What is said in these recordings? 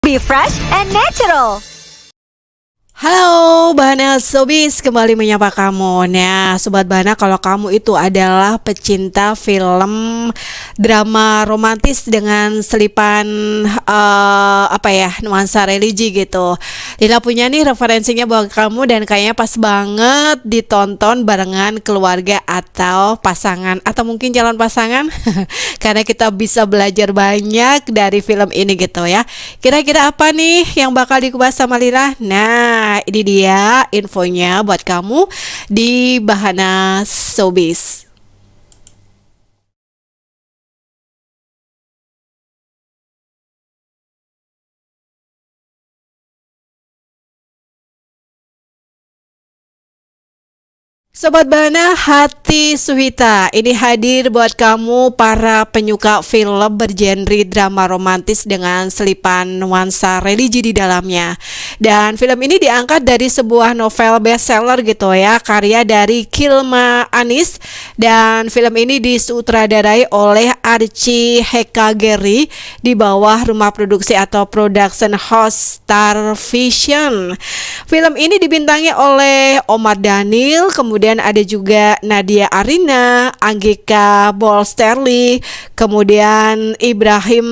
Be fresh and natural. Halo Bana Sobis, kembali menyapa kamu. Nah Sobat Bana, kalau kamu itu adalah pecinta film drama romantis dengan selipan nuansa religi gitu, Lila punya nih referensinya buat kamu dan kayaknya pas banget ditonton barengan keluarga atau pasangan atau mungkin calon pasangan karena kita bisa belajar banyak dari film ini gitu ya. Kira-kira apa nih yang bakal dikupas sama Lila? Nah, ini dia infonya buat kamu di Bahana Showbiz. Sobat Bana, Hati Suwita ini hadir buat kamu para penyuka film bergenre drama romantis dengan selipan nuansa religi di dalamnya. Dan film ini diangkat dari sebuah novel bestseller gitu ya, karya dari Kilma Anis. Dan film ini disutradarai oleh Archie Hekageri di bawah rumah produksi atau production house Star Vision. Film ini dibintangi oleh Omar Daniel, kemudian ada juga Nadia Arina, Anggika Bolsterli, kemudian Ibrahim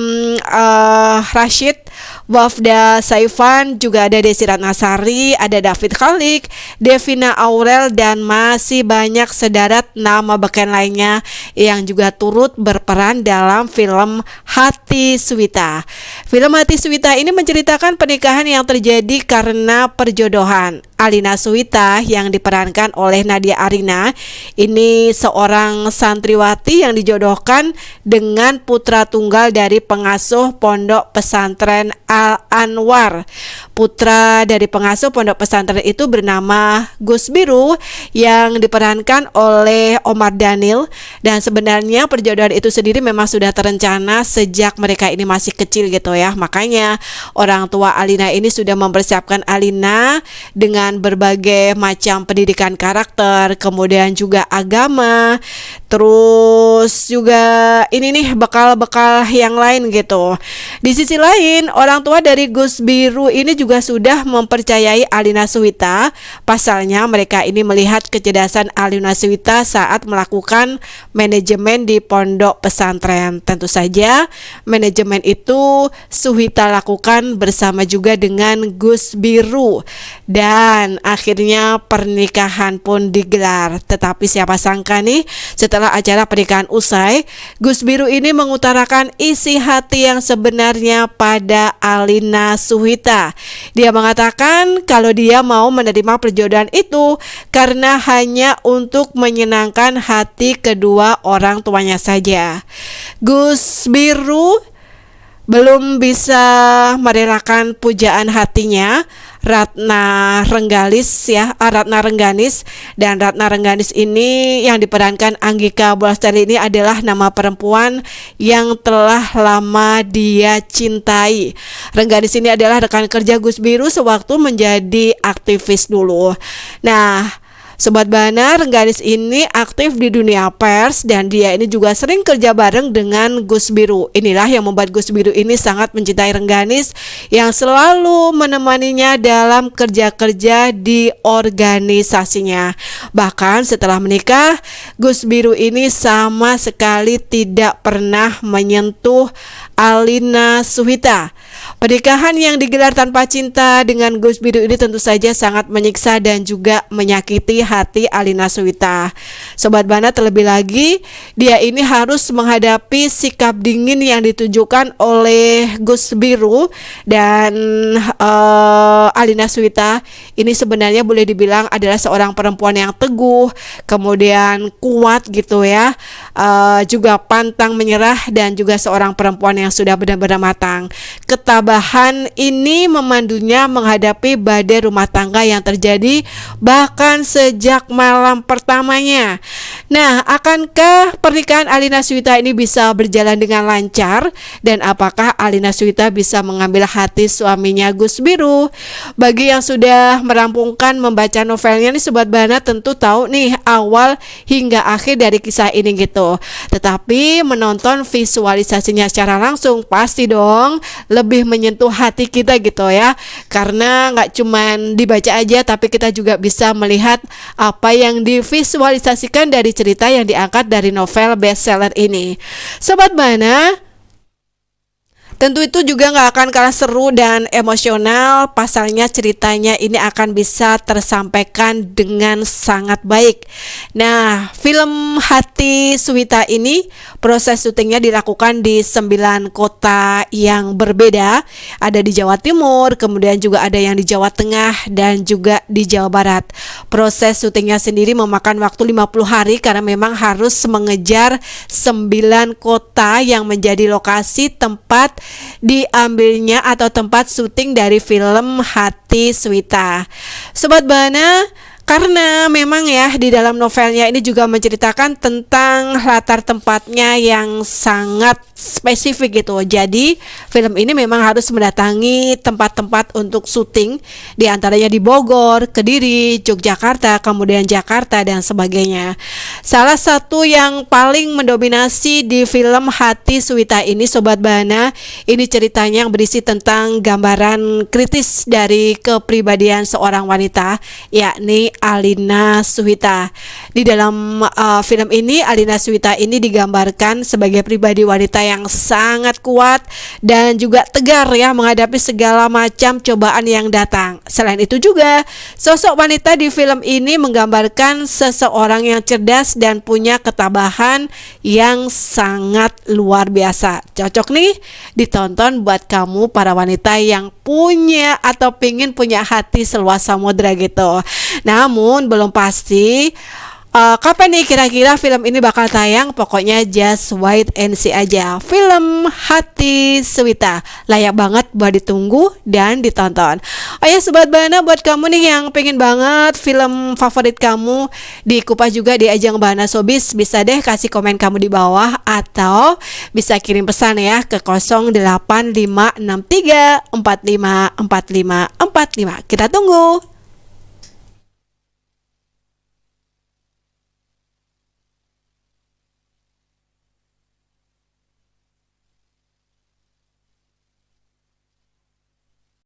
Rashid, Wafda Saifan, juga ada Desi Ratnasari, ada David Khalik, Devina Aurel, dan masih banyak sederet nama beken lainnya yang juga turut berperan dalam film Hati Suwita. Film Hati Suwita ini menceritakan pernikahan yang terjadi karena perjodohan. Alina Suwita yang diperankan oleh Nadia Arina ini seorang santriwati yang dijodohkan dengan putra tunggal dari pengasuh pondok pesantren Al Anwar. Putra dari pengasuh pondok pesantren itu bernama Gus Biru yang diperankan oleh Omar Daniel, dan sebenarnya perjodohan itu sendiri memang sudah terencana sejak mereka ini masih kecil gitu ya. Makanya orang tua Alina ini sudah mempersiapkan Alina dengan berbagai macam pendidikan karakter, kemudian juga agama, terus juga ini nih bekal-bekal yang lain gitu. Di sisi lain, orang tua dari Gus Biru ini juga sudah mempercayai Alina Suwita. Pasalnya mereka ini melihat kecerdasan Alina Suwita saat melakukan manajemen di pondok pesantren. Tentu saja manajemen itu Suwita lakukan bersama juga dengan Gus Biru, dan akhirnya pernikahan pun digelar. Tetapi siapa sangka nih, setelah acara pernikahan usai, Gus Biru ini mengutarakan isi hati yang sebenarnya pada Alina Suwita. Dia mengatakan kalau dia mau menerima perjodohan itu karena hanya untuk menyenangkan hati kedua orang tuanya saja. Gus Biru belum bisa merelakan pujaan hatinya Ratna Rengganis, dan Ratna Rengganis ini yang diperankan Anggika Bolsterli ini adalah nama perempuan yang telah lama dia cintai. Rengganis ini adalah rekan kerja Gus Biru sewaktu menjadi aktivis dulu. Nah, Sobat Bana, Rengganis ini aktif di dunia pers dan dia ini juga sering kerja bareng dengan Gus Biru. Inilah yang membuat Gus Biru ini sangat mencintai Rengganis yang selalu menemaninya dalam kerja-kerja di organisasinya. Bahkan setelah menikah, Gus Biru ini sama sekali tidak pernah menyentuh Alina Suwita. Pernikahan yang digelar tanpa cinta dengan Gus Biru ini tentu saja sangat menyiksa dan juga menyakiti hati Alina Suwita. Sobat Bana, terlebih lagi dia ini harus menghadapi sikap dingin yang ditunjukkan oleh Gus Biru, dan Alina Suwita ini sebenarnya boleh dibilang adalah seorang perempuan yang teguh, kemudian kuat gitu ya, juga pantang menyerah, dan juga seorang perempuan yang sudah benar-benar matang. Ketabahan ini memandunya menghadapi badai rumah tangga yang terjadi bahkan sejak malam pertamanya. Nah, akankah pernikahan Alina Suwita ini bisa berjalan dengan lancar, dan apakah Alina Suwita bisa mengambil hati suaminya Gus Biru? Bagi yang sudah merampungkan membaca novelnya nih Sobat Bana tentu tahu nih awal hingga akhir dari kisah ini gitu. Tetapi menonton visualisasinya secara langsung langsung, pasti dong lebih menyentuh hati kita gitu ya. Karena nggak cuman dibaca aja, tapi kita juga bisa melihat apa yang divisualisasikan dari cerita yang diangkat dari novel bestseller ini. Sobat Bana, tentu itu juga nggak akan kalah seru dan emosional. Pasalnya ceritanya ini akan bisa tersampaikan dengan sangat baik. Nah, film Hati Suwita ini proses syutingnya dilakukan di 9 kota yang berbeda. Ada di Jawa Timur, kemudian juga ada yang di Jawa Tengah dan juga di Jawa Barat. Proses syutingnya sendiri memakan waktu 50 hari karena memang harus mengejar 9 kota yang menjadi lokasi tempat diambilnya atau tempat syuting dari film Hati Suwita. Sobat Bana, karena memang ya di dalam novelnya ini juga menceritakan tentang latar tempatnya yang sangat spesifik gitu. Jadi film ini memang harus mendatangi tempat-tempat untuk syuting, di antaranya di Bogor, Kediri, Yogyakarta, kemudian Jakarta dan sebagainya. Salah satu yang paling mendominasi di film Hati Suwita ini, Sobat Bana, ini ceritanya yang berisi tentang gambaran kritis dari kepribadian seorang wanita, yakni Alina Suwita. Di dalam film ini, Alina Suwita ini digambarkan sebagai pribadi wanita yang sangat kuat dan juga tegar ya menghadapi segala macam cobaan yang datang. Selain itu juga, sosok wanita di film ini menggambarkan seseorang yang cerdas dan punya ketabahan yang sangat luar biasa. Cocok nih ditonton buat kamu para wanita yang punya atau pingin punya hati seluas samudra gitu. Namun belum pasti kapan nih kira-kira film ini bakal tayang. Pokoknya just wait and see aja. Film Hati Suwita layak banget buat ditunggu dan ditonton. Oh ya Sobat Bana, buat kamu nih yang pengen banget film favorit kamu dikupas juga di ajang Bana Showbiz, bisa deh kasih komen kamu di bawah atau bisa kirim pesan ya ke 08563454545. Kita tunggu.